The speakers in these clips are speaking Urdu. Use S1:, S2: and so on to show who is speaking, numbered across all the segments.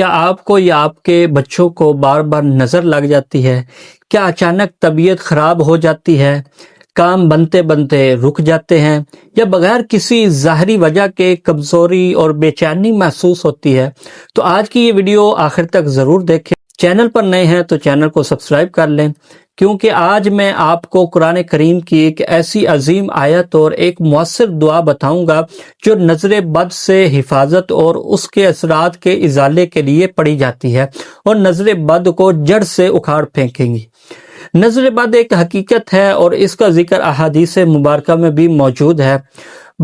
S1: کیا آپ کو یا آپ کے بچوں کو بار بار نظر لگ جاتی ہے؟ کیا اچانک طبیعت خراب ہو جاتی ہے؟ کام بنتے بنتے رک جاتے ہیں یا بغیر کسی ظاہری وجہ کے کمزوری اور بے چینی محسوس ہوتی ہے؟ تو آج کی یہ ویڈیو آخر تک ضرور دیکھیں۔ چینل پر نئے ہیں تو چینل کو سبسکرائب کر لیں، کیونکہ آج میں آپ کو قرآن کریم کی ایک ایسی عظیم آیت اور ایک مؤثر دعا بتاؤں گا جو نظر بد سے حفاظت اور اس کے اثرات کے ازالے کے لیے پڑھی جاتی ہے اور نظر بد کو جڑ سے اکھاڑ پھینکیں گی۔ نظر بد ایک حقیقت ہے اور اس کا ذکر احادیث مبارکہ میں بھی موجود ہے۔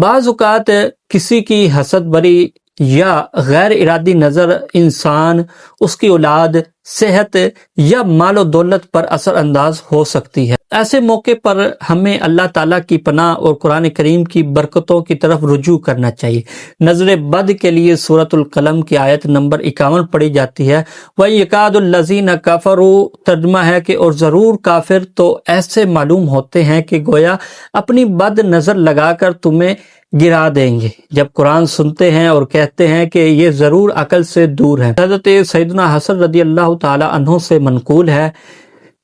S1: بعض اوقات کسی کی حسد بری یا غیر ارادی نظر انسان، اس کی اولاد، صحت یا مال و دولت پر اثر انداز ہو سکتی ہے۔ ایسے موقع پر ہمیں اللہ تعالیٰ کی پناہ اور قرآن کریم کی برکتوں کی طرف رجوع کرنا چاہیے۔ نظر بد کے لیے سورۃ القلم کی آیت نمبر 51 پڑھی جاتی ہے۔ وَيَكَادُ الَّذِينَ كَفَرُوا، ترجمہ ہے کہ اور ضرور کافر تو ایسے معلوم ہوتے ہیں کہ گویا اپنی بد نظر لگا کر تمہیں گرا دیں گے جب قرآن سنتے ہیں اور کہتے ہیں کہ یہ ضرور عقل سے دور ہے۔ حضرت سیدنا حسن رضی اللہ تعالی عنہ سے منقول ہے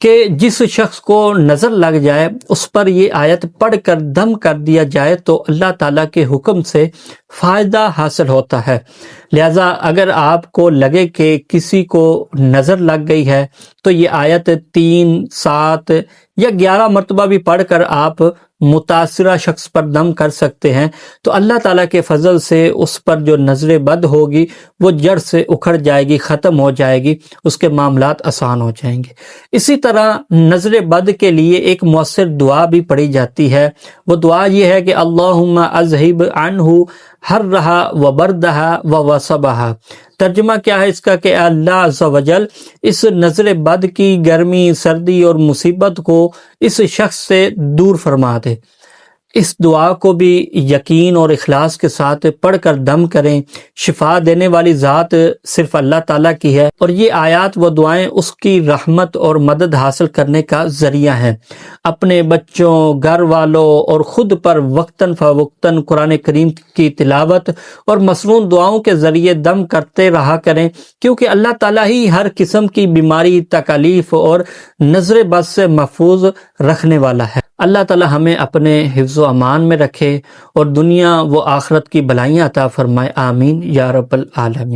S1: کہ جس شخص کو نظر لگ جائے اس پر یہ آیت پڑھ کر دم کر دیا جائے تو اللہ تعالیٰ کے حکم سے فائدہ حاصل ہوتا ہے۔ لہذا اگر آپ کو لگے کہ کسی کو نظر لگ گئی ہے تو یہ آیت 3، 7 یا 11 مرتبہ بھی پڑھ کر آپ متاثرہ شخص پر دم کر سکتے ہیں، تو اللہ تعالیٰ کے فضل سے اس پر جو نظر بد ہوگی وہ جڑ سے اکھڑ جائے گی، ختم ہو جائے گی، اس کے معاملات آسان ہو جائیں گے۔ اسی طرح نظر بد کے لیے ایک مؤثر دعا بھی پڑھی جاتی ہے۔ وہ دعا یہ ہے کہ اللہم اذہب عنہ حرہا وبردہا ووصبہا۔ ترجمہ کیا ہے اس کا کہ اللہ عز و جل اس نظر بد کی گرمی، سردی اور مصیبت کو اس شخص سے دور فرما دے۔ اس دعا کو بھی یقین اور اخلاص کے ساتھ پڑھ کر دم کریں۔ شفا دینے والی ذات صرف اللہ تعالیٰ کی ہے اور یہ آیات و دعائیں اس کی رحمت اور مدد حاصل کرنے کا ذریعہ ہیں۔ اپنے بچوں، گھر والوں اور خود پر وقتاً فوقتاً قرآن کریم کی تلاوت اور مسنون دعاؤں کے ذریعے دم کرتے رہا کریں، کیونکہ اللہ تعالیٰ ہی ہر قسم کی بیماری، تکالیف اور نظر بد سے محفوظ رکھنے والا ہے۔ اللہ تعالیٰ ہمیں اپنے حفظ و امان میں رکھے اور دنیا و آخرت کی بھلائیاں عطا فرمائے، آمین یا رب العالمین۔